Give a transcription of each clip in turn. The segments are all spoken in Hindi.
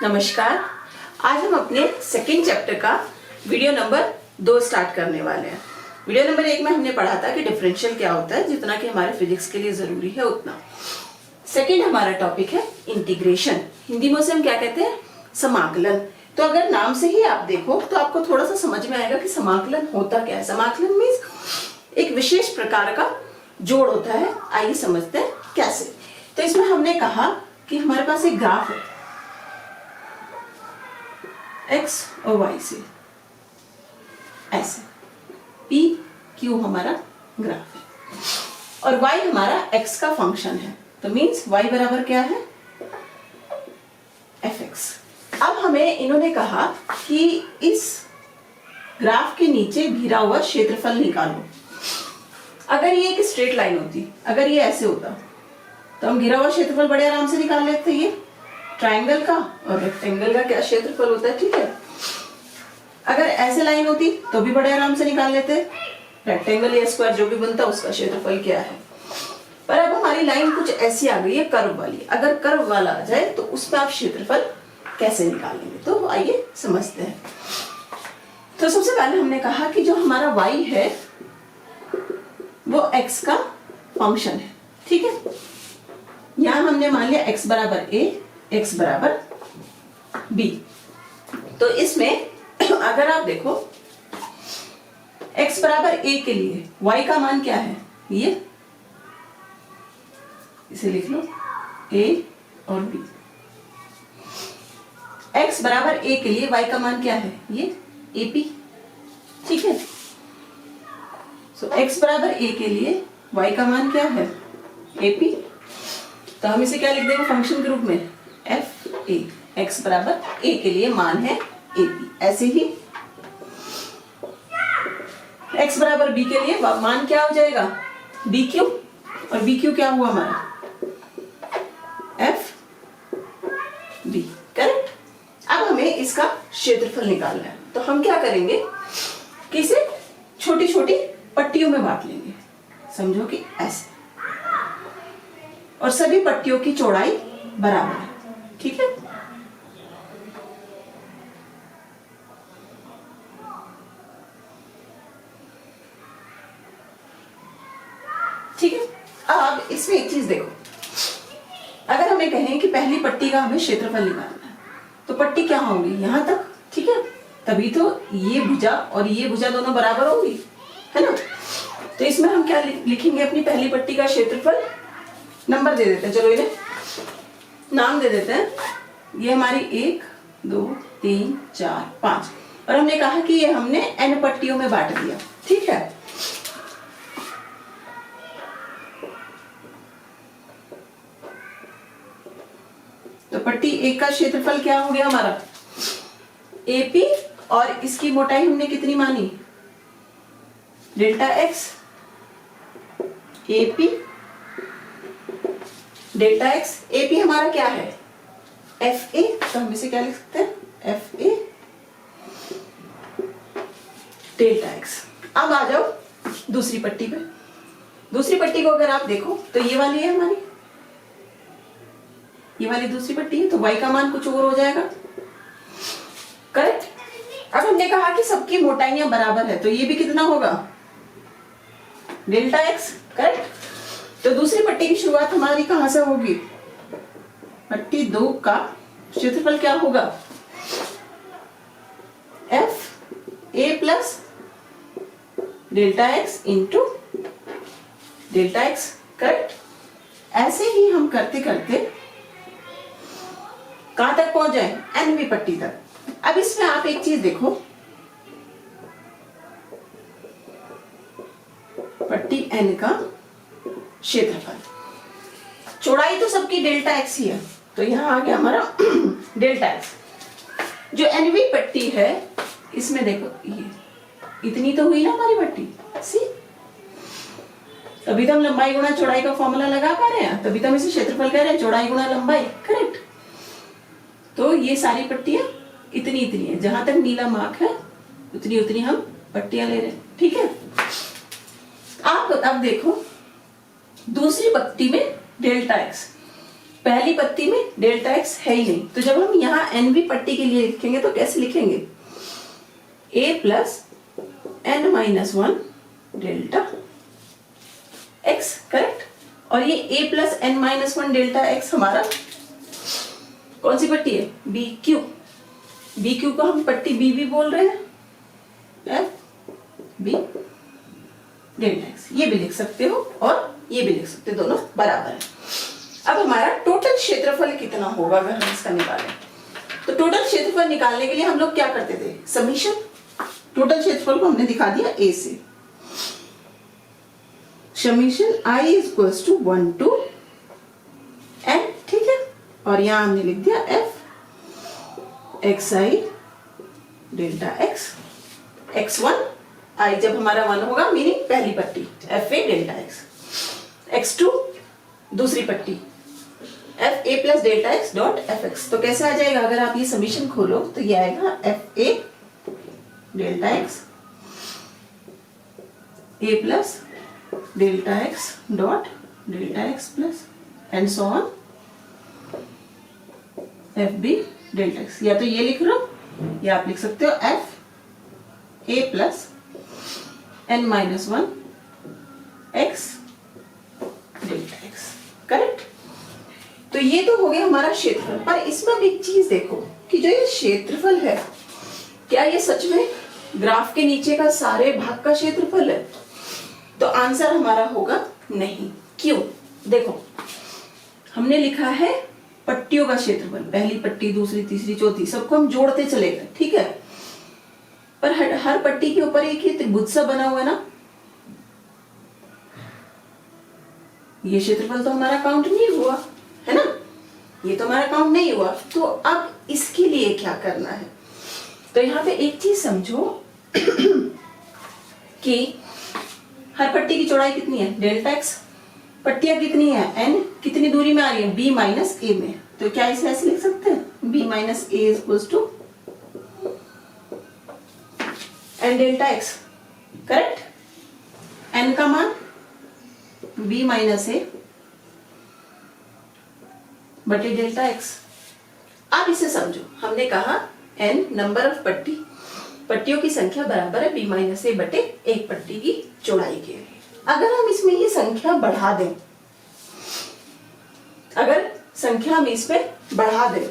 नमस्कार। आज हम अपने सेकेंड चैप्टर का वीडियो नंबर 2 स्टार्ट करने वाले हैं। वीडियो नंबर 1 में हमने पढ़ा था कि डिफरेंशियल क्या होता है, जितना कि हमारे फिजिक्स के लिए जरूरी है उतना। सेकेंड हमारा टॉपिक है इंटीग्रेशन। हिंदी में उसे हम क्या कहते हैं? समाकलन। तो अगर नाम से ही आप देखो तो आपको थोड़ा सा समझ में आएगा कि समाकलन होता क्या है। समाकलन मीन्स एक विशेष प्रकार का जोड़ होता है। आइए समझते हैं कैसे। तो इसमें हमने कहा कि हमारे पास एक ग्राफ है x और y से, ऐसे p q हमारा ग्राफ है और y हमारा x का फंक्शन है। तो मीन्स y बराबर क्या है? fx। अब हमें इन्होंने कहा कि इस ग्राफ के नीचे घिरा हुआ क्षेत्रफल निकालो। अगर ये एक स्ट्रेट लाइन होती, अगर ये ऐसे होता तो हम घिरा हुआ क्षेत्रफल बड़े आराम से निकाल लेते। ये ट्रायंगल का और रेक्टेंगल का क्या क्षेत्रफल होता है, ठीक है। अगर ऐसे लाइन होती तो भी बड़े आराम से निकाल लेते, रेक्टेंगल या स्क्वायर जो भी बनता उसका क्षेत्रफल क्या है। पर अब हमारी लाइन कुछ ऐसी आ गई है, कर्व वाली। अगर कर्व वाला आ जाए तो उस पर आप क्षेत्रफल कैसे निकालेंगे, तो आइए समझते हैं। तो सबसे पहले हमने कहा कि जो हमारा y है वो x का फंक्शन है, ठीक है। यहां हमने मान लिया x बराबर a, x बराबर b। तो इसमें अगर आप देखो x बराबर a के लिए y का मान क्या है, ये इसे लिख लो a और b। x बराबर a के लिए y का मान क्या है, ये ap, ठीक है। सो x बराबर a के लिए y का मान क्या है, ap। तो हम इसे क्या लिख देंगे फंक्शन के रूप में, f a। x बराबर a के लिए मान है ap। ऐसे ही x बराबर b के लिए मान क्या हो जाएगा, bq। और bq क्या हुआ हमारा, f b, करेक्ट। अब हमें इसका क्षेत्रफल निकालना है। तो हम क्या करेंगे कि इसे छोटी छोटी पट्टियों में बांट लेंगे, समझो कि ऐसे, और सभी पट्टियों की चौड़ाई बराबर है, ठीक है। ठीक है। अब इसमें एक चीज देखो, अगर हमें कहें कि पहली पट्टी का हमें क्षेत्रफल निकालना है तो पट्टी क्या होगी, यहां तक, ठीक है। तभी तो ये भुजा और ये भुजा दोनों बराबर होगी, है ना। तो इसमें हम क्या लिखेंगे, अपनी पहली पट्टी का क्षेत्रफल, नंबर दे देते हैं, चलो इन्हें नाम दे देते हैं। ये हमारी 1 2 3 4 5, और हमने कहा कि ये हमने n पट्टियों में बांट दिया, ठीक है। तो पट्टी 1 का क्षेत्रफल क्या हो गया हमारा, AP, और इसकी मोटाई हमने कितनी मानी, delta x। AP delta x, AP हमारा क्या है, FA। तो हम इसे क्या लिख सकते हैं, FA डेल्टा x। अब आ जाओ दूसरी पट्टी पे। दूसरी पट्टी को अगर आप देखो तो ये वाली है हमारी, ये वाली दूसरी पट्टी है। तो y का मान कुछ और हो जाएगा, करेक्ट। अब हमने कहा कि सबकी मोटाइयां बराबर है, तो ये भी कितना होगा, डेल्टा x, करेक्ट। तो दूसरी पट्टी की शुरुआत हमारी कहां से होगी, पट्टी 2 का क्षेत्रफल क्या होगा, f a plus delta x into delta x, correct. ऐसे ही हम करते करते कहां तक पहुंच जाए, nवीं पट्टी तक। अब इसमें आप एक चीज देखो, पट्टी n का क्षेत्रफल, चौड़ाई तो सबकी डेल्टा x ही है, तो यहां आ गया हमारा डेल्टा x। जो nवीं पट्टी है इसमें देखो, ये इतनी तो हुई ना हमारी पट्टी, सी। तभी तो हम लंबाई गुणा चौड़ाई का फॉर्मूला लगा पा रहे हैं, तभी तो हम इसे क्षेत्रफल कह रहे हैं, चौड़ाई गुणा लंबाई, करेक्ट। तो ये सारी पट्टियां इतनी इतनी है, जहां तक नीला मार्क है उतनी उतनी हम पट्टियां ले रहे हैं, ठीक है। आप अब देखो दूसरी पट्टी में डेल्टा x, पहली पत्ती में डेल्टा एक्स है ही नहीं, तो जब हम यहाँ एनवी पट्टी के लिए लिखेंगे तो कैसे लिखेंगे, a plus n minus 1 delta x, correct. और ये a plus n minus 1 delta x हमारा कौन सी पट्टी है, बी क्यू। बी क्यू को हम पट्टी बी भी बोल रहे हैं, एफ बी डेल्टा एक्स, ये भी लिख सकते हो और ये भी लिख सकते हो, दोनों बराबर है। अब हमारा टोटल क्षेत्रफल कितना होगा अगर हम इसका निकालें, तो टोटल क्षेत्रफल निकालने के लिए हम लोग क्या करते थे, समीशन। टोटल क्षेत्रफल को हमने दिखा दिया ए से, summation i is equals to 1 to n, ठीक है। और यहां हमने लिख दिया F x i delta x, x1 आई जब हमारा 1 होगा मीनिंग पहली पट्टी F a delta x, x2 दूसरी पट्टी F a plus delta x dot F x. तो कैसे आ जाएगा, अगर आप ये समीशन खोलो तो ये आएगा f a delta x a plus delta x dot delta x plus and so on f b delta x. या तो ये लिख लो या आप लिख सकते हो f a plus n minus 1 x delta x, correct. तो ये तो हो गया हमारा क्षेत्रफल, पर इसमें अब एक चीज देखो कि जो ये क्षेत्रफल है क्या ये सच में ग्राफ के नीचे का सारे भाग का क्षेत्रफल है, तो आंसर हमारा होगा नहीं। क्यों, देखो हमने लिखा है पट्टियों का क्षेत्रफल, पहली पट्टी दूसरी तीसरी चौथी सबको हम जोड़ते चले गए, ठीक है। पर हर पट्टी के ऊपर एक ही त्रिभुज सा बना हुआ है ना, ये क्षेत्रफल तो हमारा काउंट नहीं हुआ है ना, ये तो हमारा काउंट नहीं हुआ। तो अब इसके लिए क्या करना है, तो यहां पे एक चीज समझो कि हर पट्टी की चौड़ाई कितनी है, डेल्टा एक्स, पट्टियां कितनी है, एन कितनी दूरी में आ रही है, बी माइनस ए में। तो क्या इसे ऐसे लिख सकते हैं, b minus a is equals to n delta x, correct. N का मान बी माइनस ए बटे डेल्टा एक्स। अब इसे समझो, हमने कहा एन नंबर ऑफ पट्टियों की संख्या बराबर है बी माइनस ए बटे एक पट्टी की चौड़ाई के। अगर हम इसमें ये संख्या बढ़ा दें, अगर संख्या हम इसमें बढ़ा दें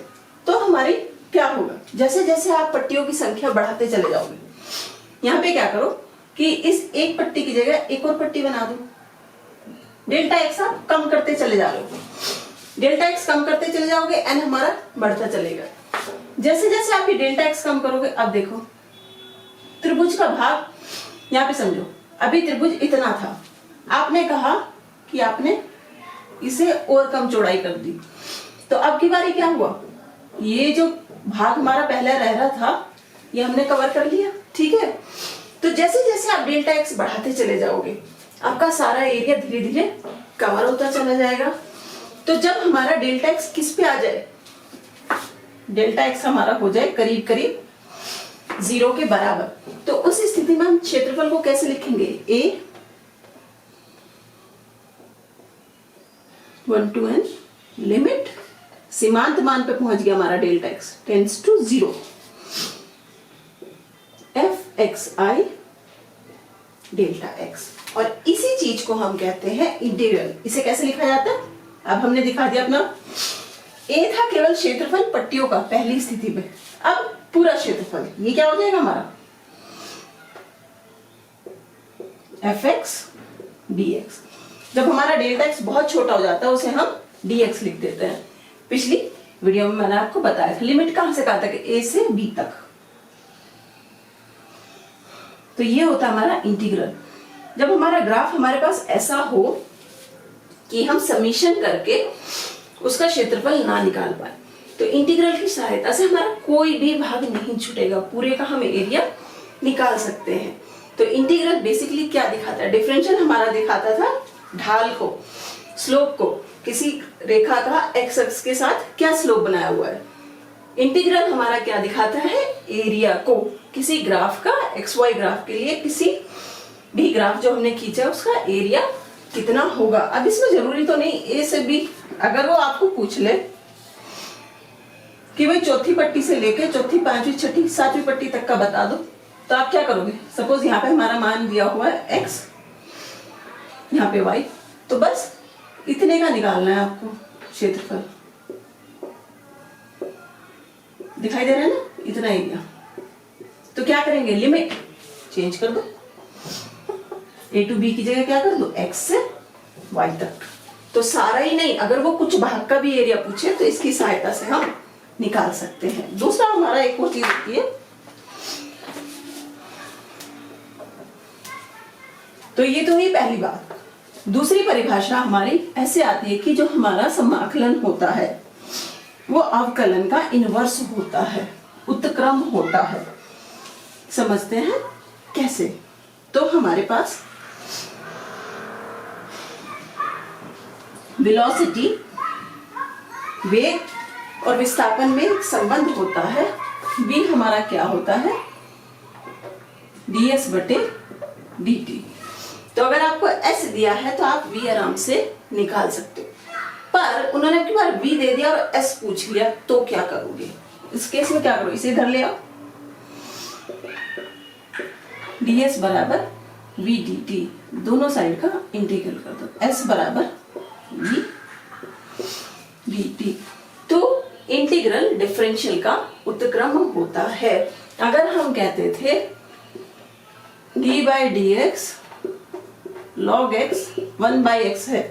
तो हमारी क्या होगा, जैसे जैसे आप पट्टियों की संख्या बढ़ाते चले जाओगे, यहाँ पे क्या करो कि इस एक पट्टी की जगह एक और पट्टी बना दो, डेल्टा एक्स आप कम करते चले जा रहे हो, डेल्टा एक्स कम करते चले जाओगे, एन हमारा बढ़ता चलेगा। जैसे जैसे आप ये डेल्टा एक्स कम करोगे, अब देखो त्रिभुज का भाग, यहाँ पे समझो अभी त्रिभुज इतना था, आपने कहा कि आपने इसे और कम चौड़ाई कर दी, तो अब की बारी क्या हुआ, ये जो भाग हमारा पहले रह रहा था ये हमने कवर कर लिया, ठीक है। तो जैसे जैसे आप डेल्टा एक्स बढ़ाते चले जाओगे आपका सारा एरिया धीरे धीरे कवर होता चला जाएगा। तो जब हमारा डेल्टा एक्स किस पे आ जाए, डेल्टा एक्स हमारा हो जाए करीब करीब 0 के बराबर, तो उस स्थिति में हम क्षेत्रफल को कैसे लिखेंगे, ए 1 to n लिमिट सीमांत मान पे पहुंच गया हमारा delta x tends to 0, f x i delta x. और इसी चीज को हम कहते हैं इंटीग्रल। इसे कैसे लिखा जाता है, अब हमने दिखा दिया अपना, ए था केवल क्षेत्रफल पट्टियों का पहली स्थिति में, अब पूरा क्षेत्रफल ये क्या हो जाएगा हमारा एफ एक्स डी एक्स। जब हमारा डेल्टा एक्स बहुत छोटा हो जाता है उसे हम डी एक्स लिख देते हैं। पिछली वीडियो में मैंने आपको बताया था लिमिट कहां से कहां तक, ए से बी तक। तो ये होता है हमारा इंटीग्रल। जब हमारा ग्राफ हमारे पास ऐसा हो कि हम समीशन करके उसका क्षेत्रफल ना निकाल पाए, तो इंटीग्रल की सहायता से हमारा कोई भी भाग नहीं छूटेगा, पूरे का हम एरिया निकाल सकते हैं। तो इंटीग्रल बेसिकली क्या दिखाता है, डिफरेंशियल हमारा दिखाता था ढाल को, स्लोप को, किसी रेखा का एक्स अक्ष के साथ क्या स्लोप बनाया हुआ है। इंटीग्रल हमारा क्या दिखाता है, एरिया को, किसी ग्राफ का, एक्स वाई ग्राफ के लिए किसी भी ग्राफ जो हमने खींचा उसका एरिया कितना होगा। अब इसमें जरूरी तो नहीं ए से बी, अगर वो आपको पूछ ले कि भाई चौथी पट्टी से लेके चौथी, पांचवी, छठी, सातवीं पट्टी तक का बता दो, तो आप क्या करोगे। सपोज यहाँ पे हमारा मान दिया हुआ है x, यहाँ पे y, तो बस इतने का निकालना है आपको क्षेत्रफल। दिखाई दे रहा है ना, इतना एरिया। तो क्या करेंगे, लिमिट चेंज कर दो, a टू b की जगह क्या कर दो, x से y तक। तो सारा ही नहीं, अगर वो कुछ भाग का भी एरिया पूछे तो इसकी सहायता से हम निकाल सकते हैं। दूसरा हमारा एक और चीज होती है, तो ये तो हुई पहली बात। दूसरी परिभाषा हमारी ऐसे आती है कि जो हमारा समाकलन होता है वो अवकलन का इनवर्स होता है, उत्क्रम होता है। समझते हैं कैसे। तो हमारे पास वेलोसिटी, वेग और विस्थापन में एक संबंध होता है। v हमारा क्या होता है, ds बटे dt। तो अगर आपको s दिया है तो आप v आराम से निकाल सकते हो, पर उन्होंने आपकी बार v दे दिया और s पूछ लिया तो क्या करोगे। इस केस में क्या करो, इसे इधर ले आओ, ds बराबर v dt, दोनों साइड का इंटीग्रल कर दो, s बराबर v dt। तो इंटीग्रल डिफरेंशियल का उत्क्रम होता है। अगर हम कहते थे d by D x log x 1/x है,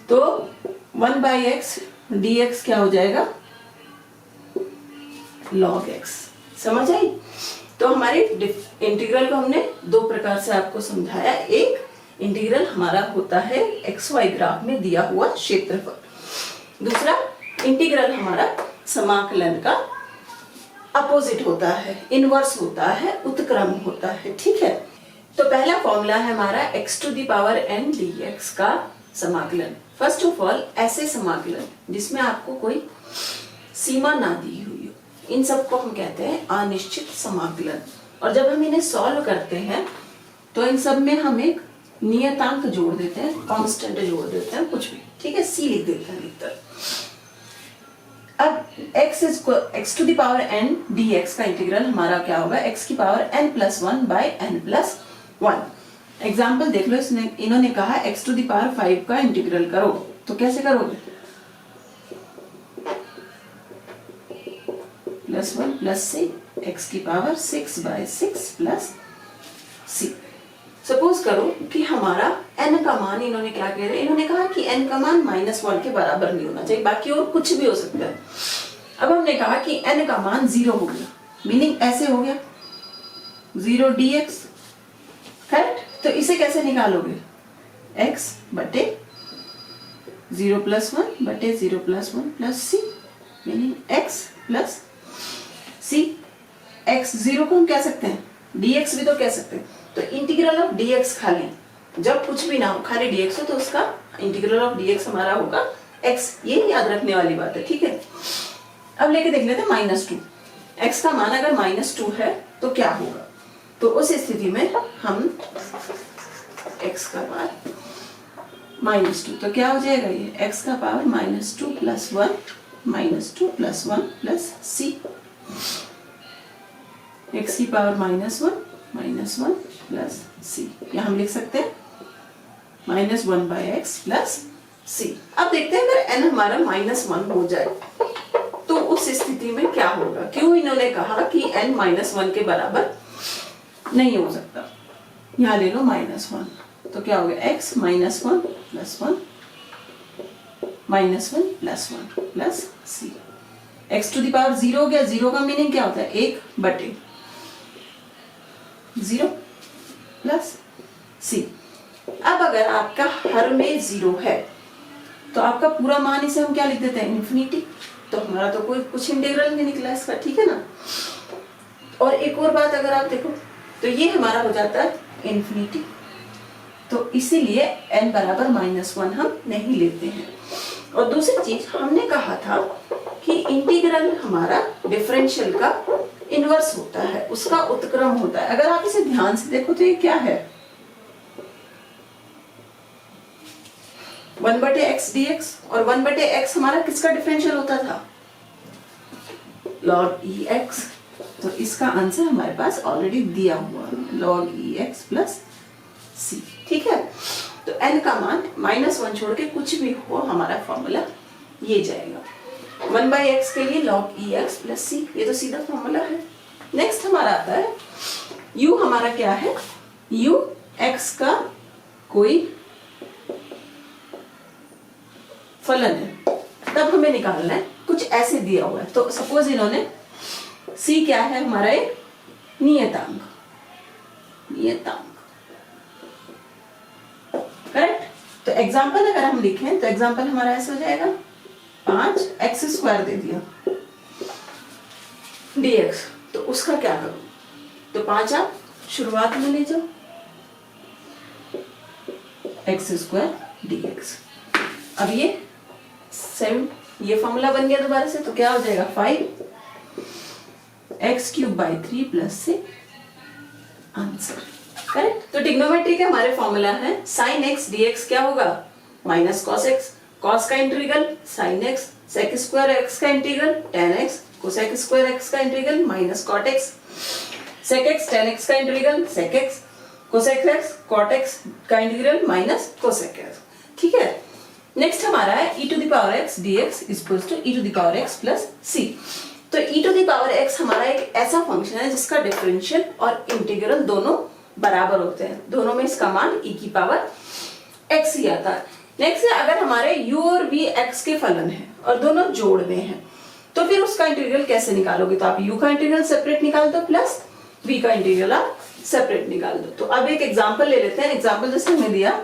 तो 1/x dx क्या हो जाएगा, log x। समझ आई। तो हमारे इंटीग्रल को हमने दो प्रकार से आपको समझाया। एक इंटीग्रल हमारा होता है xy ग्राफ में दिया हुआ क्षेत्रफल, दूसरा इंटीग्रल हमारा समाकलन का अपोजिट होता है, इनवर्स होता है, उत्क्रम होता है। ठीक है। तो पहला फॉर्मूला है हमारा x to the power n dx का समाकलन। फर्स्ट ऑफ ऑल ऐसे समाकलन जिसमें आपको कोई सीमा ना दी हुई हो, इन सब को हम कहते हैं अनिश्चित समाकलन। और जब हम इन्हें सॉल्व करते हैं तो इन सब में हम एक नियतांक जोड़ देते हैं, कांस्टेंट जोड़ देते हैं, कुछ भी। ठीक है, c लिख देते हैं भीतर। अब x to the power n dx का इंटीग्रल हमारा क्या होगा, x की power n+1 by n+1। Example देख लो, इसने इन्होंने कहा x टू द पावर 5 का इंटीग्रल करो, तो कैसे करोगे, +1 प्लस c, x की पावर 6/6 प्लस c। सपोज करो कि हमारा n का मान, इन्होंने क्या कह रहे हैं, इन्होंने कहा कि n का मान -1 के बराबर नहीं होना चाहिए, बाकी और कुछ भी हो सकता है। अब हमने कहा कि n का मान 0 हो गया, मीनिंग ऐसे हो गया 0 dx, करेक्ट। तो इसे कैसे निकालोगे, x बटे 0+1 बटे 0+1 plus c, meaning x plus c। x 0 को हम कह सकते हैं, dx भी तो कह सकते हैं। तो इंटीग्रल ऑफ dx खाली, जब कुछ भी ना हो खाली dx हो तो उसका इंटीग्रल ऑफ dx हमारा होगा x। ये याद रखने वाली बात है। ठीक है। अब लेके देख लेते हैं -2। x का मान अगर -2 है तो क्या होगा, तो उस स्थिति में हम x का पावर -2, तो क्या हो जाएगा, ये x का power -2 plus 1 -2 plus 1 plus c, x की पावर -1 प्लस c। यहाँ हम लिख सकते हैं -1/x प्लस c। अब देखते हैं अगर n हमारा -1 हो जाए तो उस स्थिति में क्या होगा। क्यों इन्होंने कहा कि n -1 के बराबर नहीं हो सकता। यहाँ ले लो -1, तो क्या हो गया, x -1 plus 1 -1 plus 1 plus c। x to the power 0 हो गया। 0 का मीनिंग क्या होता है, 1 बटे 0 प्लस c। अब अगर आपका हर में 0 है तो आपका पूरा मान इसे हम क्या लिख देते हैं, इन्फिनिटी। तो हमारा तो कोई कुछ इंटीग्रल नहीं निकला इसका। ठीक है ना। और एक और बात अगर आप देखो तो ये हमारा हो जाता है इन्फिनिटी, तो इसीलिए n बराबर -1 हम नहीं लेते हैं। और दूसरी चीज हमने कहा था कि इंटीग्रल हमारा डिफरेंशियल का इनवर्स होता है, उसका उत्क्रम होता है। अगर आप इसे ध्यान से देखो तो ये क्या है, 1/x और 1/x हमारा किसका डिफरेंशियल होता था? log EX। तो इसका आंसर हमारे पास ऑलरेडी दिया हुआ है, log EX प्लस C। ठीक है, तो n का मान -1 छोड़ के कुछ भी हो हमारा फॉर्मूला ये जाएगा। 1/x के लिए log EX प्लस C, ये तो सीधा फॉर्मूला है। नेक्स्ट हमारा आता है u, हमारा क्या है? u x का कोई फलन है, तब हमें निकालना है। कुछ ऐसे दिया हुआ है, तो सपोज इन्होंने c क्या है हमारा एक नियतांक, करेक्ट। तो एग्जाम्पल अगर हम लिखें तो एग्जाम्पल हमारा ऐसे हो जाएगा, 5x² दे दिया dx, तो उसका क्या करूं? तो 5 आप शुरुआत में ले जाओ, x² dx। अब ये सेम ये फॉर्मूला बन गया दोबारा से, तो क्या हो जाएगा? 5x³ 3 + 6 answer, correct. तो ट्रिग्नोमेट्री के हमारे फॉर्मूला है sin x dx क्या होगा? -cos x, cos का integral sin x, sec² x का integral tan x, cosec² x का integral -cot x, sec x tan x का integral sec x, cosec x cot x का इंटीग्रल -cosec x। ठीक है, नेक्स्ट हमारा है e⁻x dx = e⁻x + c। तो e⁻x हमारा एक ऐसा फंक्शन है जिसका डिफरेंशियल और इंटीग्रल दोनों बराबर होते हैं, दोनों में इसका मान e⁻x ही आता है। नेक्स्ट है, अगर हमारे u और v x के फलन है और दोनों जोड़ में है, तो फिर उसका इंटीग्रल कैसे निकालोगे? तो आप u का इंटीग्रल सेपरेट निकाल दो प्लस v का इंटीग्रल आप सेपरेट निकाल दो। तो अब एक एग्जांपल ले लेते हैं। एग्जांपल जैसे हमने दिया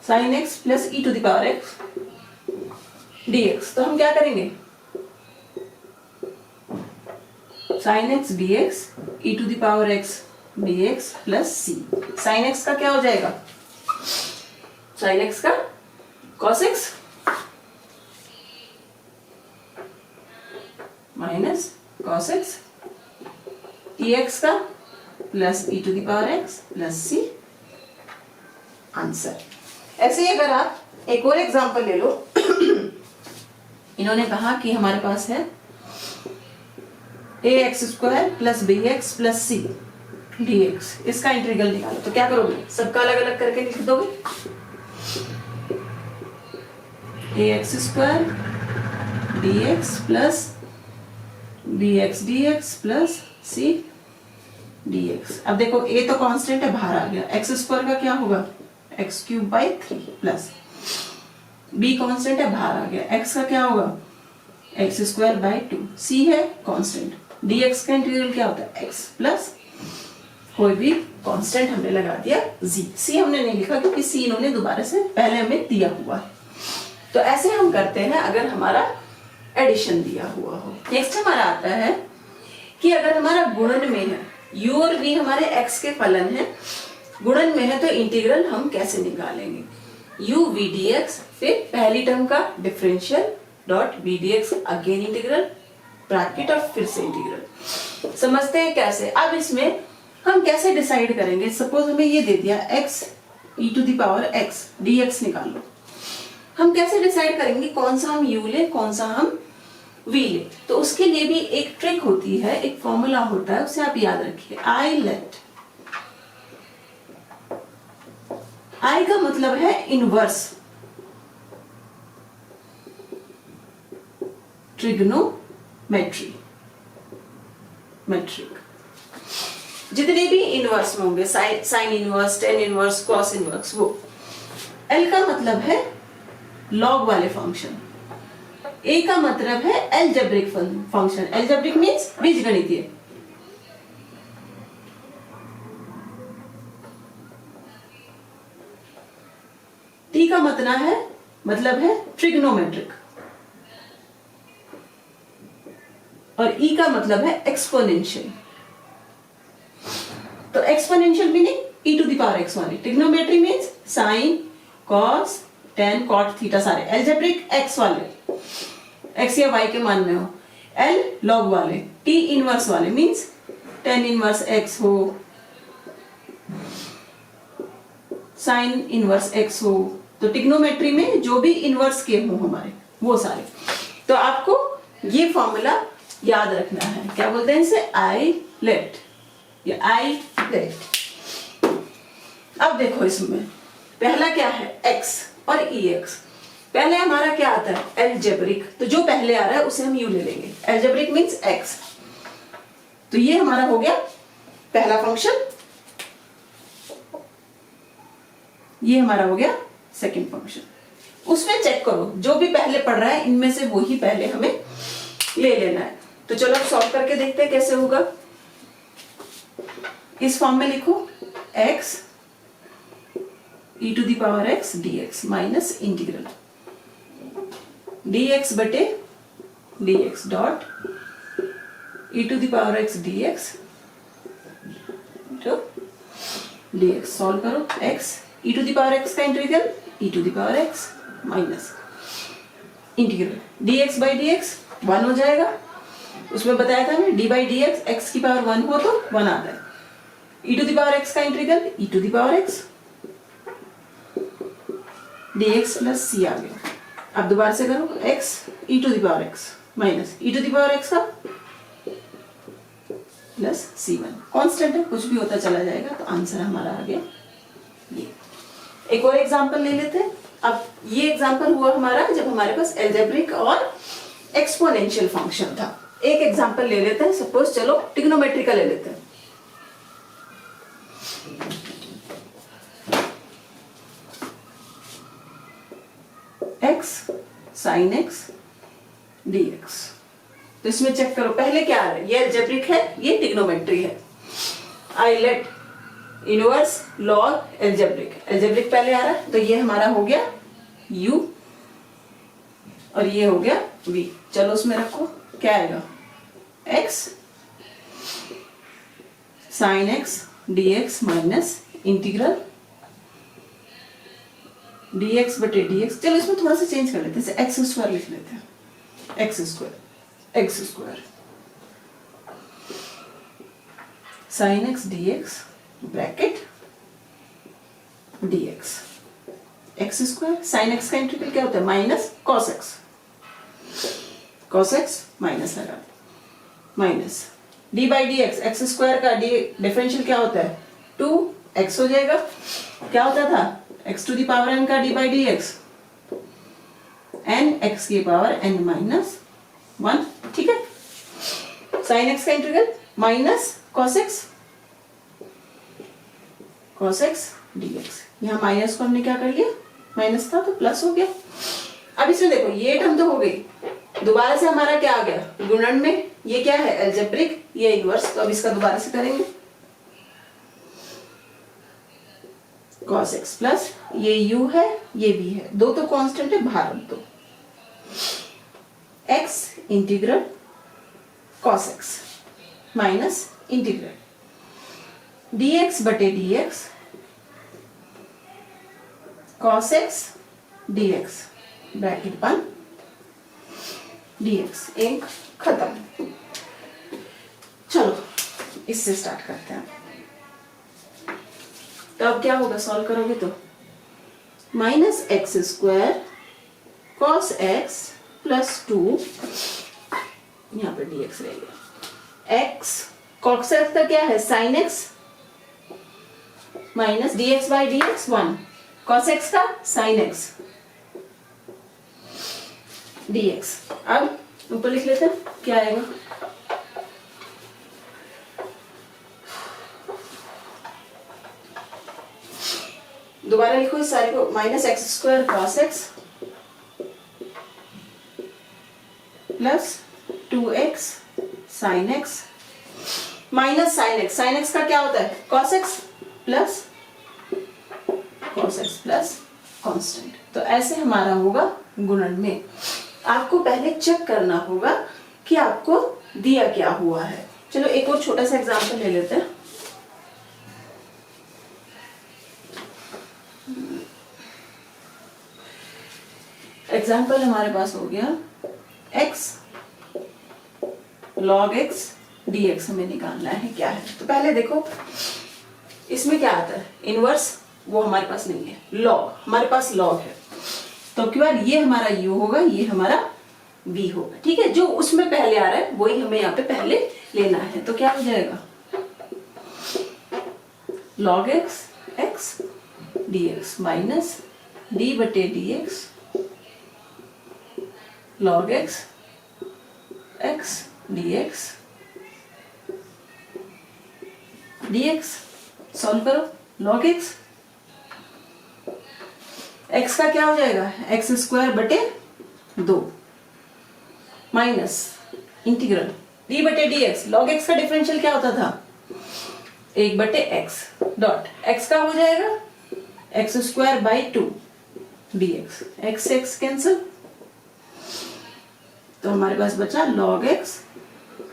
sin x + e⁻x dx, तो हम क्या करेंगे? sin x dx e⁻x dx + c। sin x का क्या हो जाएगा? sin x का cos x -cos x, dx का प्लस e⁻x + c आंसर। ऐसे ही अगर आप एक और एग्जांपल ले लो, इन्होंने कहा कि हमारे पास है ax² + bx + c dx, इसका इंटीग्रल निकालो। तो क्या करोगे? सबका अलग अलग करके लिख दोगे, ax² dx + bx dx + c dx। अब देखो a तो कांस्टेंट है, बाहर आ गया, x² का क्या होगा? x³ 3 प्लस b कांस्टेंट है, बाहर आ गया, x का क्या होगा? x² 2, c है कांस्टेंट, dx का इंटीग्रल क्या होता है? x प्लस कोई भी कांस्टेंट हमने लगा दिया z। c हमने नहीं लिखा क्योंकि c इन्होंने दोबारा से पहले हमें दिया हुआ है। तो ऐसे हम करते हैं अगर हमारा एडिशन दिया हुआ हो। नेक्स्ट हमारा आता है कि अगर हमारा गुणन में है, u और v हमारे x के फलन है, गुणन में है, तो इंटीग्रल हम कैसे निकालेंगे? u v dx, फिर पहली टर्म का differential dot v dx, again integral bracket और फिर से इंटीग्रल। समझते हैं कैसे। अब इसमें हम कैसे डिसाइड करेंगे? सपोज हमें ये दे दिया x e⁻x dx निकालो, हम कैसे डिसाइड करेंगे कौन सा हम u ले, कौन सा हम v ले? तो उसके लिए भी एक ट्रिक होती है, एक फॉर्मूला होता है, उसे आप याद रखिए। I का मतलब है इनवर्स, ट्रिग्नोमेट्री, मेट्रिक। जितने भी इनवर्स में होंगे, sine inverse, tan inverse, cos inverse, वो। L का मतलब है लॉग वाले फंक्शन, A का मतलब है एलजेब्रिक फंक्शन। एलजेब्रिक मीन्स बीजगणितीय। T का मतलब है ट्रिग्नोमेट्रिक, और E का मतलब है एक्सपोनेंशियल। तो एक्सपोनेंशियल मीनिंग e⁻x वाली, trigonometry means sine, cos, tan, cot, theta सारे, एलजेब्रिक x वाले, x या y के मान में हो, L लॉग वाले, T इनवर्स वाले मीन्स टेन इनवर्स x हो, साइन इनवर्स एक्स हो, तो ट्रिग्नोमेट्री में जो भी इनवर्स के हो हमारे वो सारे, तो आपको ये फॉर्मूला याद रखना है। क्या बोलते हैं इसे? आई लेट या आई लेट। अब देखो इसमें पहला क्या है? एक्स और ई एक्स। पहले हमारा क्या आता है? एलजेब्रिक, तो जो पहले आ रहा है उसे हम यू ले लेंगे। एलजेब्रिक मीन्स एक्स, तो ये हमारा हो गया पहला फंक्शन, ये हमारा हो गया सेकंड फंक्शन। उसमें चेक करो जो भी पहले पढ़ रहा है इनमें से वही पहले हमें ले लेना है। तो चलो अब सॉल्व करके देखते हैं कैसे होगा। इस फॉर्म में लिखो x e to the power x dx minus integral dx बटे dx dot e to the power x dx तो dx सॉल्व करो। x e to the power x का integral e to the power x minus integral dx by dx 1 हो जाएगा। उसमें बताया था हमें d बाई dx x की पावर 1 हो तो 1 आता है। e to the power x का integral e to the power x dx plus c आ गया। अब दोबारा से करो x e to the power x minus e to the power x का प्लस c1। कांस्टेंट है, कुछ भी होता चला जाएगा, तो आंसर हमारा आ गया ये। एक और एग्जांपल ले लेते हैं। अब ये एग्जांपल हुआ हमारा जब हमारे पास एल्जेब्रिक और एक्सपोनेंशियल फंक्शन था। एक एग्जांपल ले लेते हैं, सपोज चलो ट्रिग्नोमेट्री का ले लेते हैं। x sin x dx, तो इसमें चेक करो पहले क्या आ रहा है? ये एल्जेब्रिक है, ये ट्रिग्नोमेट्री है। I let inverse log algebraic, algebraic पहले आ रहा है, तो ये हमारा हो गया u और ये हो गया v। चलो उसमें रखो, क्या आएगा? x sin x dx minus integral dx बटे dx। चलो इसमें थोड़ा सा चेंज कर लेते हैं, एक्स स्क्वायर लिख लेते हैं। X square sin x dx bracket dx। X square sin x का इंटीग्रल क्या होता है? Minus cos x, cos x minus लगा minus d by D X. X square का डी डिफरेंशियल क्या होता है? 2x हो जाएगा। क्या होता था? x to the power n का d by D x n x की पावर n माइनस 1, ठीक है। साइन x का integral minus cos x dx। यहाँ माइनस को हमने क्या कर लिया? माइनस था तो प्लस हो गया। अब इसमें देखो ये टर्म तो हो गई, दोबारा से हमारा क्या आ गया? गुणन में ये क्या है? एल्जेब्रिक, ये इनवर्स। तो अब इसका दोबारा से करेंगे। cos x प्लस ये u है, ये v है, दो तो कांस्टेंट है, बाहर रख दो। x integral cos x minus integral dx बटे dx cos x dx bracket बंद dx। एक खत्म। चलो इससे स्टार्ट करते हैं। तो अब क्या होगा? सॉल्व करोगे तो minus x square cos x plus 2, यहाँ पर dx रहेगा। x cos x का क्या है? sin x minus dx by dx 1, cos x का sin x dx। अब ऊपर लिख लेते हैं, क्या आएगा? दोबारा लिखो इस सारे को, minus x square cos x plus 2x sine x minus sine x. Sine x का क्या होता है? Cos x plus constant. तो ऐसे हमारा होगा गुणन में। आपको पहले चेक करना होगा कि आपको दिया क्या हुआ है। चलो एक और छोटा सा एग्जांपल ले लेते हैं। एग्जाम्पल हमारे पास हो गया x log x dx हमें निकालना है क्या है। तो पहले देखो इसमें क्या आता है? इनवर्स वो हमारे पास नहीं है, लॉग, हमारे पास लॉग है। तो क्या ये हमारा u होगा, ये हमारा v होगा, ठीक है। जो उसमें पहले आ रहा है वही हमें यहाँ पे पहले लेना है। तो क्या हो जाएगा, log x x dx minus d बटे dx log x x dx dx। Solve करो, log x x का क्या हो जाएगा, एक्स स्क्वायर बटे 2 माइनस इंटीग्रल d बटे dx। log x का डिफरेंशियल क्या होता था, 1 बटे x डॉट x का हो जाएगा x square by 2 dx, x x cancel, तो हमारे पास बचा log x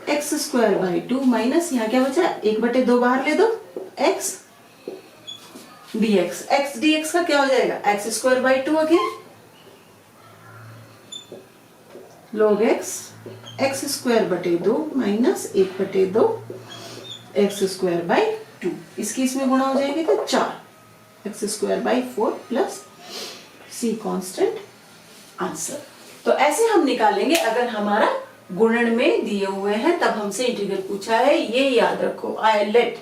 x square by 2 minus यहाँ क्या बचा, 1 बटे 2 बाहर ले दो, x dx। x dx का क्या हो जाएगा, x square by 2 again log x x square बटे 2 माइनस 1 बटे 2 एक्स स्क्वायर बाई 2। इसकी इसमें गुणा हो जाएगी तो 4 x square by 4 plus c constant, answer. तो ऐसे हम निकालेंगे अगर हमारा गुणन में दिए हुए हैं, तब हमसे इंटीग्रल पूछा है, ये याद रखो। आई लेट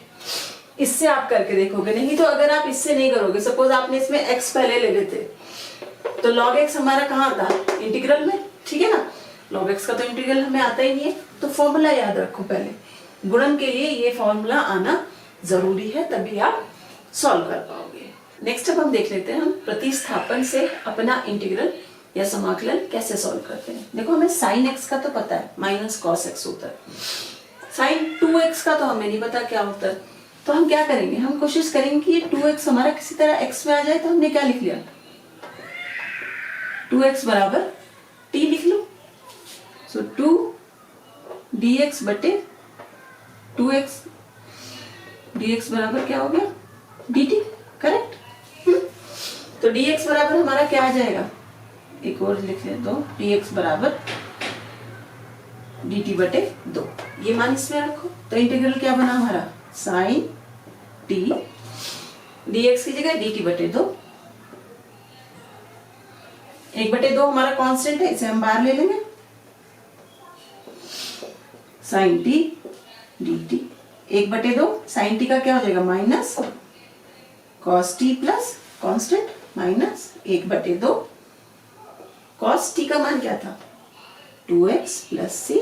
इससे आप करके देखोगे, नहीं तो अगर आप इससे नहीं करोगे, सपोज आपने इसमें x पहले ले लेते तो log x हमारा कहाँ था, इंटीग्रल में, ठीक है ना। log x का तो इंटीग्रल हमें आता ही नहीं है, तो फॉर्मूला याद रखो पहले। गुणन के लिए ये फॉर्मूला आना जरूरी है, तभी आप सॉल्व कर पाओगे। नेक्स्ट अब हम देख लेते हैं हम प्रतिस्थापन से अपना इंटीग्रल या समाकलन कैसे सॉल्व करते हैं। देखो हमें sin x का तो पता है, माइनस cos x होता है। sin 2x का तो हमें नहीं पता क्या होता है, तो हम क्या करेंगे, हम कोशिश करेंगे कि ये 2x हमारा किसी तरह x में आ जाए। तो हमने क्या लिख लिया, 2x बराबर t लिख लो। सो 2 dx बटे 2x dx बराबर क्या हो गया, dt, करेक्ट। तो dx बराबर हमारा क्या आ जाएगा, एक और लिख ले तो dx बराबर dt बटे 2, ये मान इसमें रखो। तो इंटीग्रल क्या बना हमारा, sin t dx की जगह dt बटे 2, 1 बटे 2 हमारा कांस्टेंट है, इसे हम बाहर ले लेंगे, sin t dt 1 बटे 2, sin t का क्या हो जाएगा, minus cos t plus constant minus 1 बटे 2 cos t का मान क्या था, 2x प्लस c,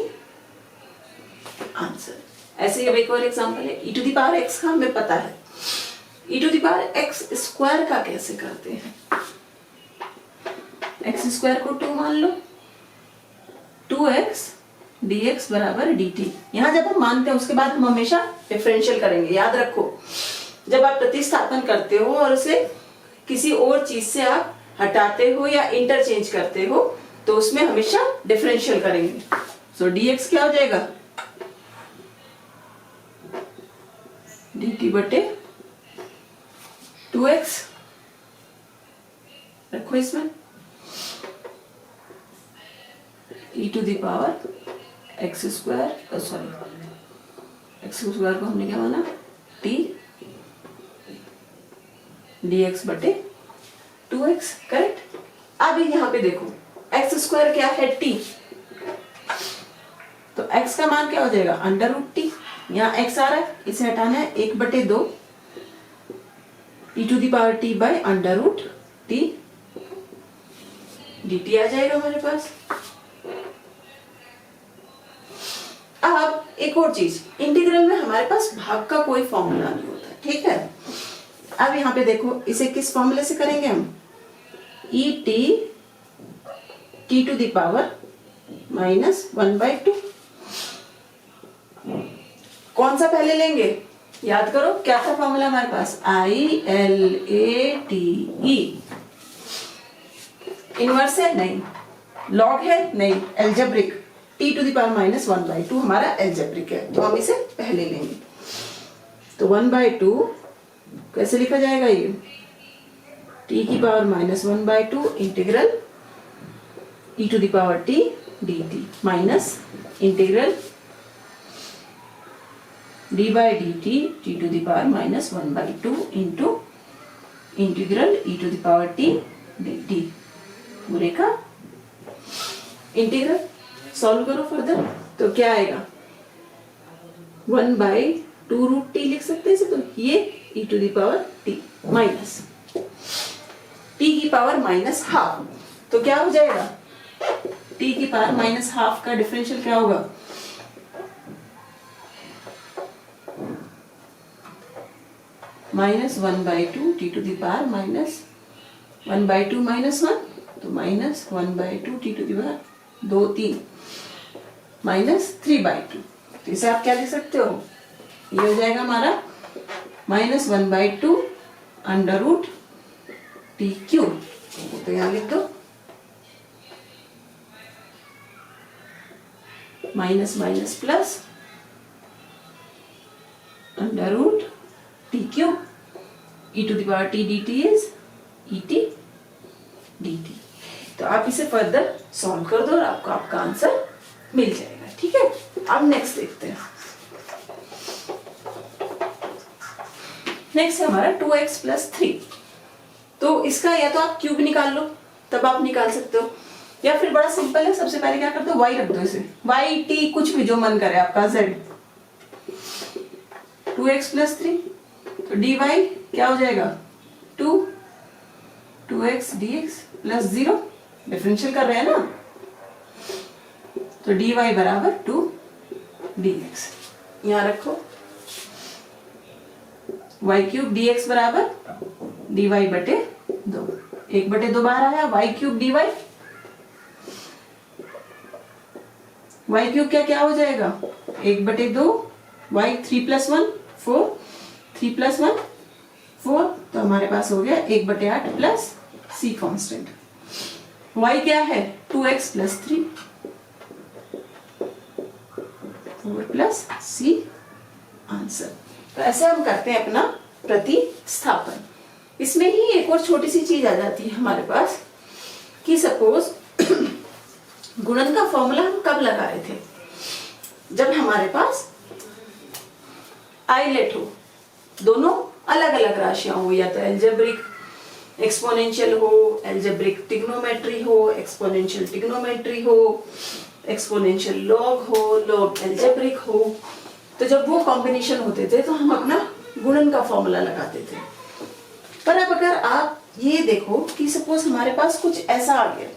आंसर। ऐसे ही अब एक और एग्जांपल है, e to the power x का हमें पता है, e to the power x स्क्वायर का कैसे करते हैं। x स्क्वायर को 2 मान लो, 2x dx बराबर dt। यहाँ जब हम मानते हैं उसके बाद हम हमेशा डिफरेंशियल करेंगे, याद रखो। जब आप प्रतिस्थापन करते हो और उसे किसी और चीज से आप हटाते हो या इंटरचेंज करते हो, तो उसमें हमेशा डिफरेंशियल करेंगे। सो dx क्या हो जाएगा, dt बटे 2x रखो इसमें, e to the power x square, sorry x square को हमने क्या माना, t dx बटे 2x, करेक्ट। अब यहाँ पे देखो एक्स स्क्वायर क्या है, t, तो x का मान क्या हो जाएगा, अंडर रूट टी। यहाँ x आ रहा है, इसे हटाना है, 1 बटे 2 e to the power t by under root t dt आ जाएगा हमारे पास। अब एक और चीज, इंटीग्रल में हमारे पास भाग का कोई फॉर्मूला नहीं होता, ठीक है। अब यहाँ पे देखो, इसे किस फॉर्मूले से करेंगे हम, e t to the power minus 1/2। कौन सा पहले लेंगे, याद करो क्या था फॉर्मूला हमारे पास, ILATE। इनवर्स है नहीं, लॉग है नहीं, algebraic, t to the power minus 1/2 हमारा एल्जेब्रिक है, तो हम इसे पहले लेंगे। तो 1/2 कैसे लिखा जाएगा, ये t की power minus 1/2 integral e to the power t dt minus integral d by dt t to the power minus 1/2 into integral e to the power t dt पूरे का इंटीग्रल। सॉल्व करो फर्दर तो क्या आएगा 1/2√t लिख सकते हैं इसे, तो ये e to the power t minus t की पावर माइनस हाफ, तो क्या हो जाएगा t की पावर माइनस हाफ का डिफरेंशियल क्या होगा -1/2 t टू द पावर -1/2 -1, तो -1/2 t टू द पावर 2 3 -3/2, तो इसे आप क्या लिख सकते हो, ये हो जाएगा हमारा -1/2 √t³, तो यहाँ लिख दो minus minus plus √t³ e to the power t dt is et dt। तो आप इसे फर्दर सॉल्व कर दो और आपको आपका आंसर मिल जाएगा। ठीक है, अब नेक्स्ट देखते हैं। नेक्स्ट है हमारा 2x + 3। तो इसका या तो आप क्यूब निकाल लो, तब आप निकाल सकते हो, या फिर बड़ा सिंपल है, सबसे पहले क्या कर दो y रख दो, इसे y t कुछ भी जो मन करे आपका z। 2x + 3 तो dy क्या हो जाएगा 2x dx + 0, डिफरेंशियल कर रहे हैं ना, तो dy बराबर 2 dx। यहां रखो y³ dx बराबर dy बटे 2, 1/2 बार आया y³ dy, y³ क्या हो जाएगा 1/2, y 3 + 1 4, 3 + 1 4, तो हमारे पास हो गया 1/8 प्लस c कांस्टेंट। y क्या है 2x + 3 4 प्लस c आंसर। तो ऐसे हम करते हैं अपना प्रतिस्थापन। इसमें ही एक और छोटी सी चीज आ जाती है हमारे पास कि सपोज गुणन का फॉर्मूला हम कब लगा रहे थे, जब हमारे पास आइलेट हो, दोनों अलग अलग राशियां हो, या तो एल्जेब्रिक एक्सपोनेंशियल हो, एल्जेब्रिक ट्रिग्नोमेट्री हो, एक्सपोनेंशियल ट्रिग्नोमेट्री हो, एक्सपोनेंशियल लॉग हो, लॉग एल्जेब्रिक हो, तो जब वो कॉम्बिनेशन होते थे तो हम अपना गुणन का फॉर्मूला लगाते थे। पर अब अगर आप ये देखो कि सपोज हमारे पास कुछ ऐसा आ गया,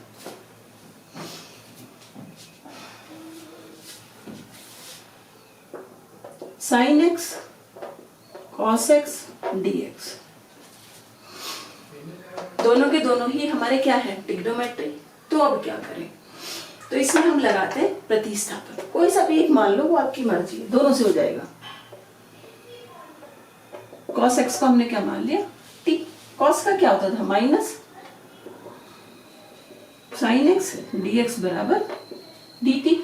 sin x cos x dx, दोनों के दोनों ही हमारे क्या है ट्रिग्नोमेट्री। तो अब क्या करें, तो इसमें हम लगाते हैं प्रतिस्थापन। कोई सा भी एक मान लो, वो आपकी मर्जी है, दोनों से हो जाएगा। cos x को हमने क्या मान लिया t, cos का क्या होता था माइनस sin x dx बराबर dt,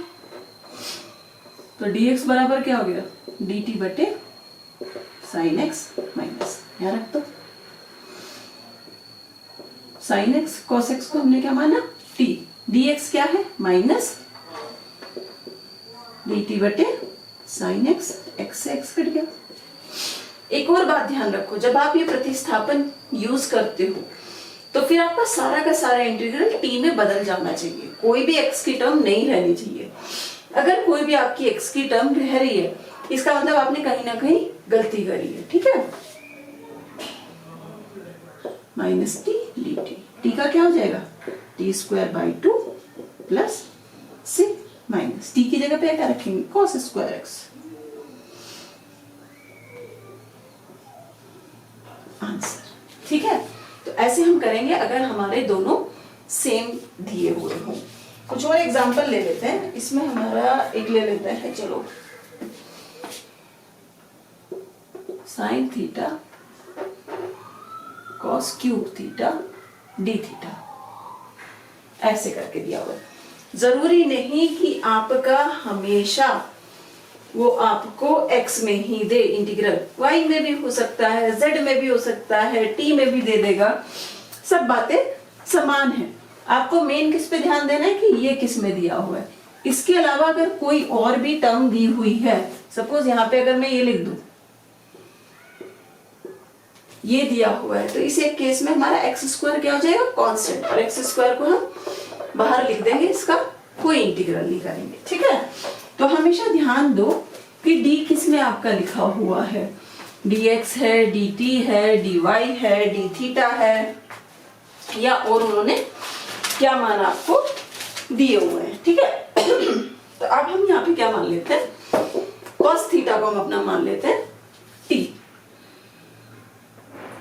तो dx बराबर क्या हो गया dt बटे sin x माइनस, यहाँ रख दो sin x cos x को हमने क्या माना t, dx क्या है माइनस dt बटे sin x, x से x कट गया। एक और बात ध्यान रखो, जब आप ये प्रतिस्थापन यूज करते हो तो फिर आपका सारा का सारा इंटीग्रल t में बदल जाना चाहिए, कोई भी x की टर्म नहीं रहनी चाहिए। अगर कोई भी आपकी x की टर्म रह रही है, इसका मतलब आपने कहीं ना कहीं गलती करी है। ठीक है, -t dt, t का क्या हो जाएगा t² 2 plus c minus t की जगह पे क्या रखेंगे cos² x आंसर। ठीक है, तो ऐसे हम करेंगे अगर हमारे दोनों सेम दिए हुए हों। कुछ और एग्जांपल ले लेते हैं, इसमें हमारा एक ले लेते हैं, चलो sin theta cos cube theta d theta, ऐसे करके दिया हुआ है। जरूरी नहीं कि आपका हमेशा वो आपको x में ही दे इंटीग्रल, y में भी हो सकता है, z में भी हो सकता है, t में भी दे देगा, सब बातें समान है। आपको मेन किस पे ध्यान देना है कि ये किस में दिया हुआ है। इसके अलावा अगर कोई और भी टर्म दी हुई है, सपोज यहाँ पे अगर मैं ये लिख दूं ये दिया हुआ है, तो इस एक केस में हमारा एक्स स्क्वायर क्या हो जाएगा, कांस्टेंट, और एक्स स्क्वायर को हम बाहर लिख देंगे, इसका कोई इंटीग्रल नहीं करेंगे, ठीक है। तो हमेशा ध्यान दो कि डी किस में आपका लिखा हुआ है, dx है, dt है, dy है, d थीटा है, या और उन्होंने क्या मान आपको दिए हुए हैं, ठीक है। तो अब हम यहाँ पे क्या मान लेते हैं, cos थीटा को हम अपना मान लेते हैं t,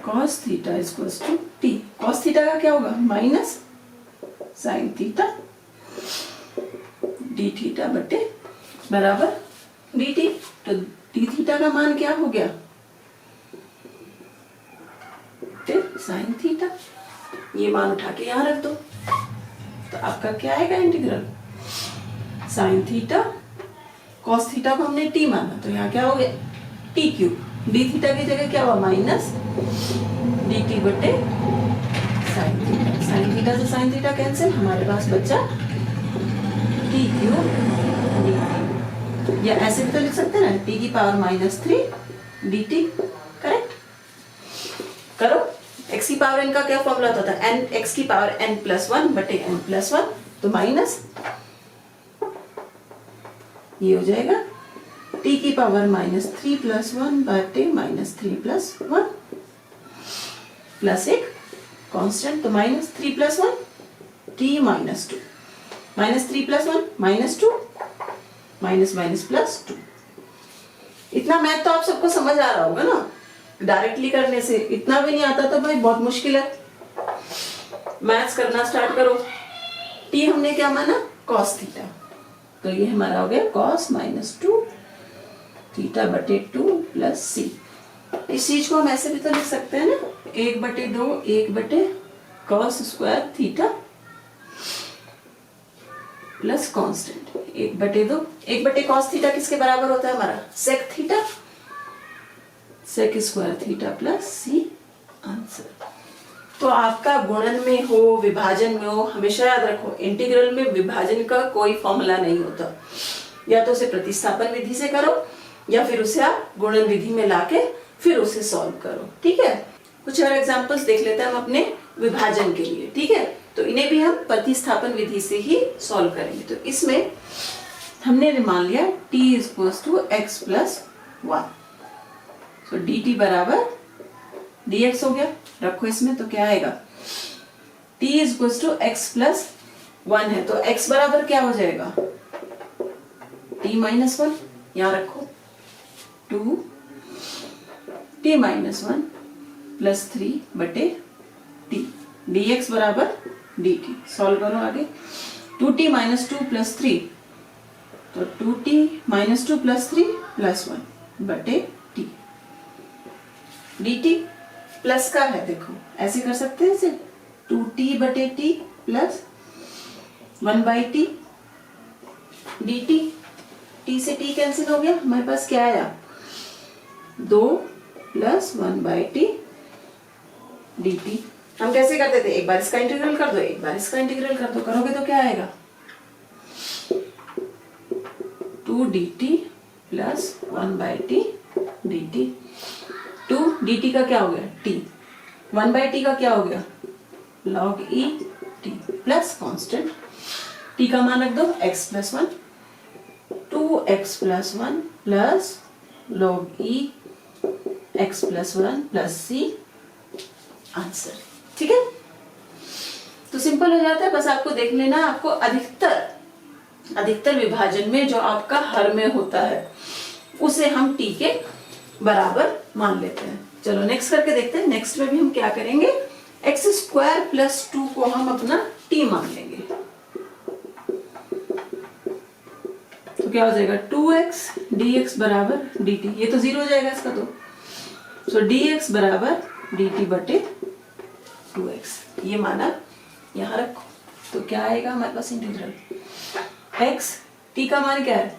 cos theta equals to t। cos theta का क्या होगा, minus sine theta d theta बटे बराबर dt। तो d थीटा का मान क्या हो गया, साइन थीटा, ये मान उठा के यहाँ रख दो, तो आपका क्या आएगा integral, sine theta, cos theta को हमने t माना, तो यहाँ क्या हो गया t क्यूब, d थीटा की जगह क्या हुआ माइनस dt बटे साइन थीटा, साइन थीटा से साइन थीटा कैंसिल, हमारे पास बचा t क्यूब dt, या ऐसे भी तो लिख सकते हैं ना, t की पावर -3 dt, करेक्ट। करो, x की पावर n का क्या फॉर्मूला होता था, n x की पावर n+1 बटे n+1, तो माइनस ये हो जाएगा t की पावर -3+1 बटे -3+1 प्लस एक कांस्टेंट, तो -3+1 t -2, -3+1 -2 -+ 2। इतना मैथ तो आप सबको समझ आ रहा होगा ना, डायरेक्टली करने से, इतना भी नहीं आता तो भाई बहुत मुश्किल है, मैथ्स करना स्टार्ट करो। t हमने क्या माना, cos थीटा, तो ये हमारा हो गया cos -2 थीटा बटे 2 प्लस c। इस चीज को हम ऐसे भी तो लिख सकते हैं ना, 1/2 1 cos square theta plus constant 1/2 1 cos theta किसके बराबर होता है हमारा, sec theta, sec square theta plus c, answer. तो आपका गुणन में हो, विभाजन में हो, हमेशा याद रखो इंटीग्रल में विभाजन का कोई फॉर्मूला नहीं होता, या तो उसे प्रतिस्थापन विधि से करो या फिर उसे आप गुणन विधि में लाके फिर उसे सॉल्व करो, ठीक है। कुछ और एग्जांपल्स देख लेते हैं हम अपने विभाजन के लिए, ठीक है। तो इन्हें भी हम प्रतिस्थापन विधि से ही सॉल्व करेंगे। तो इसमें हमने मान लिया t = x + 1, तो dt बराबर dx हो गया, रखो इसमें, तो क्या आएगा, t = x + 1 है, तो x बराबर क्या हो जाएगा, t - 1, यहाँ रखो 2 t - 1 प्लस 3 बटे t, dx बराबर dt। सॉल्व करो आगे, 2t - 2 प्लस 3, तो 2t - 2 प्लस 3 प्लस 1 बटे t, dt प्लस का है, देखो ऐसे कर सकते हैं इसे, 2t बटे t plus 1/t dt, t से t कैंसिल हो गया, हमारे पास क्या आया 2 प्लस 1/t dt। हम कैसे करते थे, एक बार इसका इंटीग्रल कर दो, एक बार इसका इंटीग्रल कर दो, करोगे तो क्या आएगा 2dt plus 1/t dt। 2 dt का क्या हो गया t, 1/t का क्या हो गया log e t plus constant, t का मान रख दो x + 1, 2x + 1 plus log e x + 1 plus c, answer, ठीक है। तो सिंपल हो जाता है, बस आपको देख लेना, आपको अधिकतर विभाजन में जो आपका हर में होता है उसे हम t के बराबर मान लेते हैं। चलो नेक्स्ट करके देखते हैं, नेक्स्ट में भी हम क्या करेंगे, x² + 2 को हम अपना t मान लेंगे, तो क्या हो जाएगा 2x dx बराबर dt, ये तो 0 हो जाएगा इसका, तो dx बराबर dt बटे 2x, ये माना यहाँ रखो, तो क्या आएगा हमारे पास इंटीग्रल x, t का मान क्या है,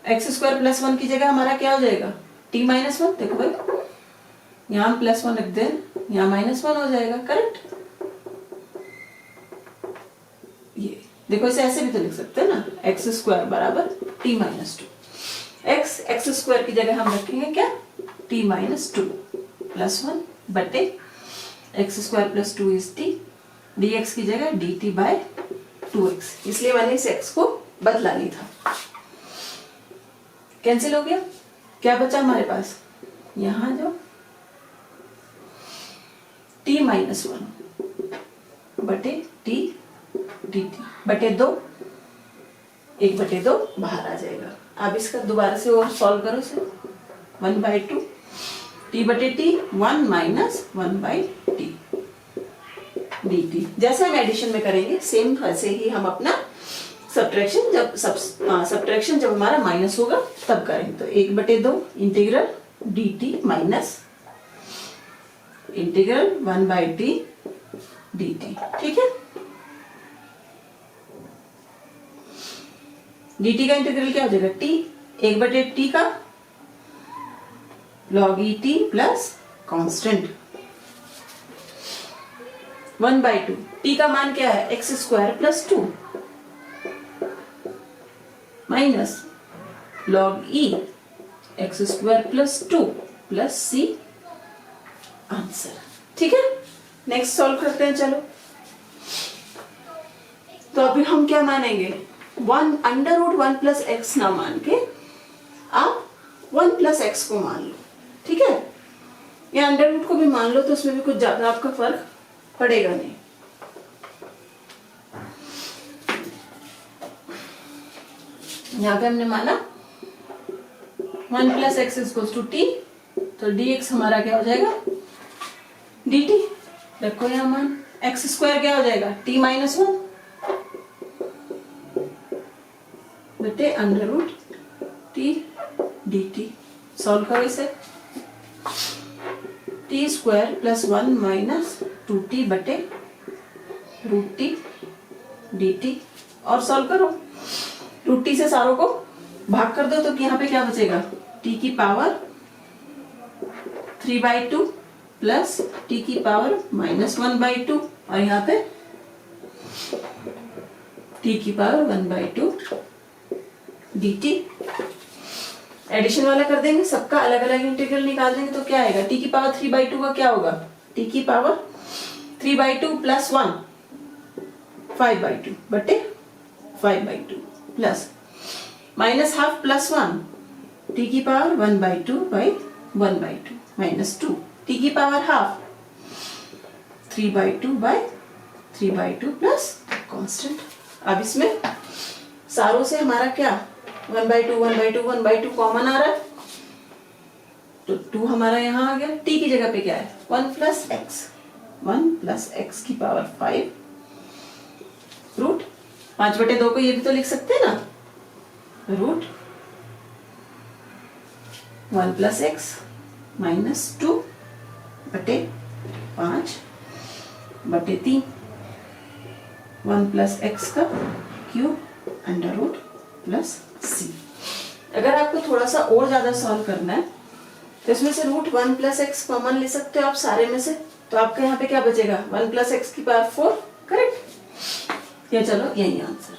x² + 1 की जगह हमारा क्या हो जाएगा t - 1, देखो भाई यहाँ +1 रख दे, यहाँ -1 हो जाएगा, करेक्ट। ये देखो, इसे ऐसे भी तो लिख सकते हैं ना, x² बराबर t - 2, x² की जगह हम रखेंगे क्या t - 2 प्लस 1 बटे x² + 2 इज t, dx की जगह dt बाय 2x, इसलिए मैंने इस x को बदला नहीं था। कैंसिल हो गया, क्या बचा हमारे पास, यहां जो t - 1 बटे t dt बटे 2, 1/2 बाहर आ जाएगा। अब इसका दोबारा से और सॉल्व करो इसे, 1/2 t बटे t 1 - 1/t dt। जैसे हम एडिशन में करेंगे सेम वैसे ही हम अपना सब्ट्रैक्शन जब हमारा माइनस होगा तब करेंगे। तो 1/2 integral dt minus integral 1/t dt, ठीक है। dt का इंटीग्रल क्या हो जाएगा, t, 1/t का log e t plus constant 1/2, t का मान क्या है, x² + 2 minus log e x² + 2 plus c answer, ठीक है। नेक्स्ट सॉल्व करते हैं, चलो। तो अभी हम क्या मानेंगे, √1 + x ना मान के आप 1 + x को मान लो, ठीक है। या अंडर को भी मान लो तो उसमें भी कुछ ज्यादा आपका फर्क पड़ेगा नहीं। यहाँ पे हमने माना 1 + x = t, तो dx हमारा क्या हो जाएगा, dt, रखो यहाँ मान, x² क्या हो जाएगा, t - 1 बटे √t dt। सॉल्व करो इसे, t² + 1 - 2t बटे √t dt और सॉल्व करो। √t से सारों को भाग कर दो तो यहाँ पे क्या बचेगा, t की पावर 3/2 प्लस t की पावर -1/2 और यहाँ पे t की पावर 1/2 dt। एडिशन वाला कर देंगे, सबका अलग अलग इंटीग्रल निकाल देंगे तो क्या आएगा, t की पावर 3/2 का क्या होगा, t की पावर 3/2 + 1 5/2 बटे 5/2 प्लस -½ + 1 t की पावर 1/2 / 1/2 माइनस 2 t की पावर ½ 3/2 / 3/2 प्लस कांस्टेंट। अब इसमें सारों से हमारा क्या 1/2 1/2 1/2 कॉमन आ रहा है, तो 2 हमारा यहाँ आ गया। t की जगह पे क्या है, 1 + x की पावर 5 रूट 5/2 को ये भी तो लिख सकते हैं ना, रूट 1 + x - 2 बटे 5/3 1 + x का क्यूब √+ c। अगर आपको थोड़ा सा और ज्यादा सॉल्व करना है तो इसमें से √1 + x कॉमन ले सकते हो आप सारे में से, तो आपका यहाँ पे क्या बचेगा, 1 + x की पावर 4, करेक्ट। या चलो यही आंसर।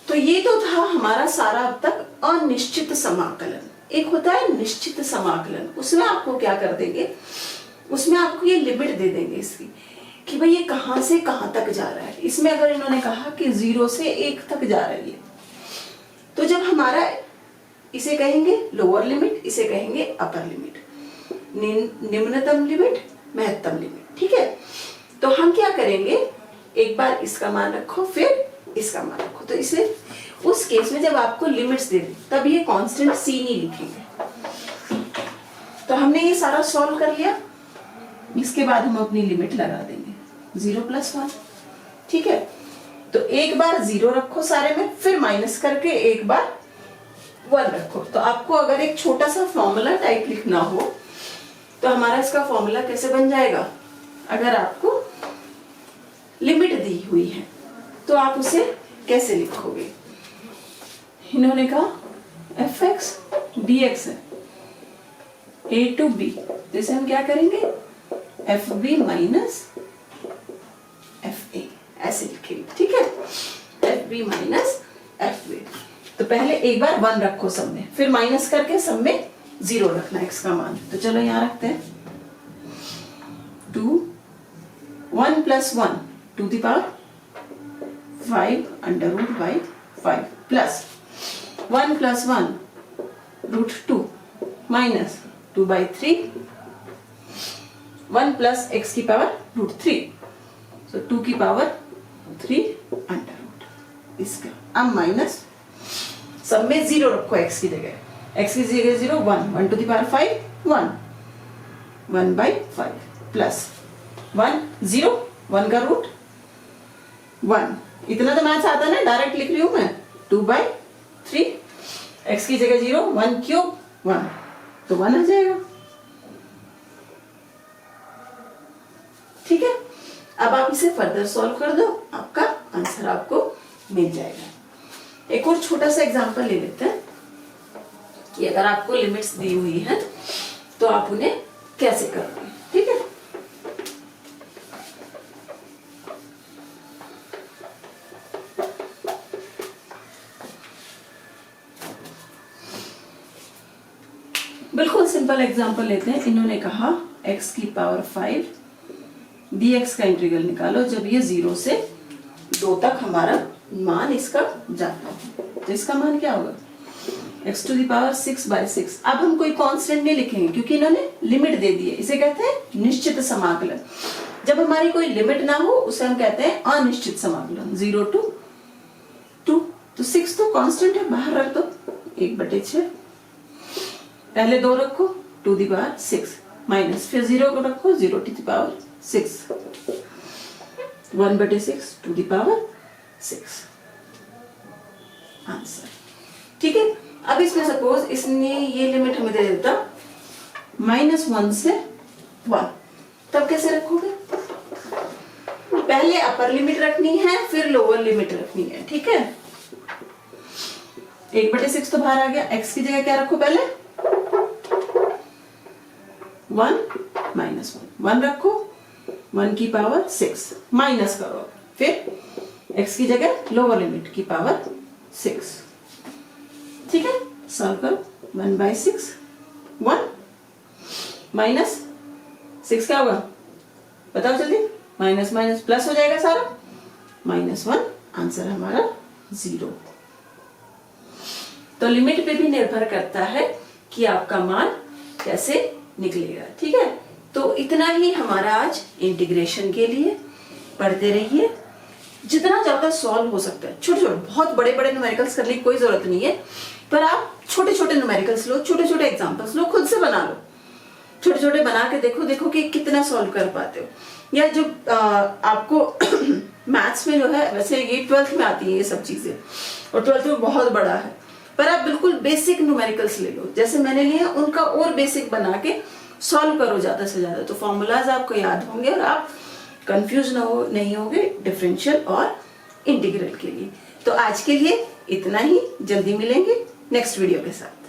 तो ये तो था हमारा सारा अब तक अनिश्चित समाकलन। एक होता है निश्चित समाकलन, उसमें आपको क्या कर देंगे, उसमें आपको ये लिमिट दे देंगे इसकी कि भाई ये कहां से कहां तक जा रहा है। इसमें अगर इन्होंने कहा कि 0 से 1 तक जा रहा है, तो जब हमारा इसे कहेंगे लोअर लिमिट, इसे कहेंगे अपर लिमिट, निम्नतम लिमिट, महत्तम लिमिट, ठीक है। तो हम क्या करेंगे, एक बार इसका मान रखो फिर इसका मान रखो, तो इसे उस केस में जब आपको लिमिट्स दे दे तब ये कांस्टेंट c नहीं लिखेंगे। तो हमने ये सारा सॉल्व कर लिया, इसके बाद हम अपनी लिमिट लगा देंगे 0 + 1, ठीक है। तो एक बार 0 रखो सारे में, फिर माइनस करके एक बार 1 रखो। तो आपको अगर एक छोटा सा फॉर्मूला टाइप लिखना हो तो हमारा इसका फॉर्मूला कैसे बन जाएगा, अगर आपको लिमिट दी हुई है तो आप उसे कैसे लिखोगे। इन्होंने कहा fx dx है a to b, जैसे हम क्या करेंगे fb माइनस fa ऐसे लिखेंगे, ठीक है, fb माइनस fa। तो पहले एक बार 1 रखो सब में, फिर माइनस करके सब में 0 रखना x का मान। तो चलो यहाँ रखते हैं 1 + 1 to the power 5 √5 plus 1 + 1 √2 minus 2/3 1 plus x की पावर √3 सो 2 की पावर 3 √ इसका। अब माइनस सब में 0 रखो x की जगह, x की जगह 0 1 1 टू द पावर 5 1 1/5 प्लस 1 0 1 का रूट 1, इतना तो मैथ्स आता है ना, डायरेक्ट लिख रही हूं मैं 2/3 x की जगह 0 1 क्यूब 1 तो 1 आ जाएगा। ठीक है, अब आप इसे फर्दर सॉल्व कर दो, आपका आंसर आपको मिल जाएगा। एक और छोटा सा एग्जांपल ले लेते हैं कि अगर आपको लिमिट्स दी हुई है तो आप उन्हें कैसे करोगे। ठीक है, बिल्कुल सिंपल एग्जांपल लेते हैं। इन्होंने कहा x की पावर 5 dx का इंटीग्रल निकालो जब ये 0 से 2 तक हमारा मान इसका जाता है, तो इसका मान क्या होगा x टू दी पावर 6/6। अब हम कोई कांस्टेंट नहीं लिखेंगे क्योंकि इन्होंने लिमिट दे दी है, इसे कहते हैं निश्चित समाकलन। जब हमारी कोई लिमिट ना हो उसे हम कहते हैं अनिश्चित समाकलन। 0 to 2 तो 6 तो कांस्टेंट है, बाहर रख दो 1/6, पहले 2 रखो टू दी पावर 6 माइनस फिर 0 को रखो 0 to the power 6 1/6 to the power 6 answer. ठीक है, अब इसमें सपोज इसने ये लिमिट हमें दे देता -1 से 1, तब कैसे रखोगे? पहले अपर लिमिट रखनी है फिर लोअर लिमिट रखनी है। ठीक है, 1/6 तो बाहर आ गया, x की जगह क्या रखो पहले 1 - 1 रखो 1 की पावर 6 माइनस करो, फिर x की जगह लोअर लिमिट की पावर 6। ठीक है, सॉल्व करो 1/6 1 माइनस 6 क्या होगा बताओ जल्दी, माइनस माइनस प्लस हो जाएगा सारा, -1 आंसर हमारा 0। तो लिमिट पे भी निर्भर करता है कि आपका मान कैसे निकलेगा। ठीक है, तो इतना ही हमारा आज इंटीग्रेशन के लिए। पढ़ते रहिए, जितना ज्यादा सॉल्व हो सकता है। छोटे छोटे बहुत बड़े बड़े न्यूमेरिकल्स करने की कोई जरूरत नहीं है, पर आप छोटे छोटे न्यूमेरिकल्स लो, छोटे छोटे एग्जांपल्स लो, खुद से बना लो, छोटे छोटे बना के देखो कि कितना सॉल्व कर पाते हो। या जो आपको मैथ्स में जो है, वैसे ये 12th में आती है ये सब चीजें, और 12th में बहुत बड़ा है, पर आप बिल्कुल बेसिक न्यूमेरिकल्स ले लो जैसे मैंने लिया, उनका और बेसिक बना के सॉल्व करो ज्यादा से ज्यादा, तो फॉर्मूलाज आपको याद होंगे और आप कंफ्यूज नहीं होगे डिफरेंशियल और इंटीग्रल के लिए। तो आज के लिए इतना ही, जल्दी मिलेंगे नेक्स्ट वीडियो के साथ।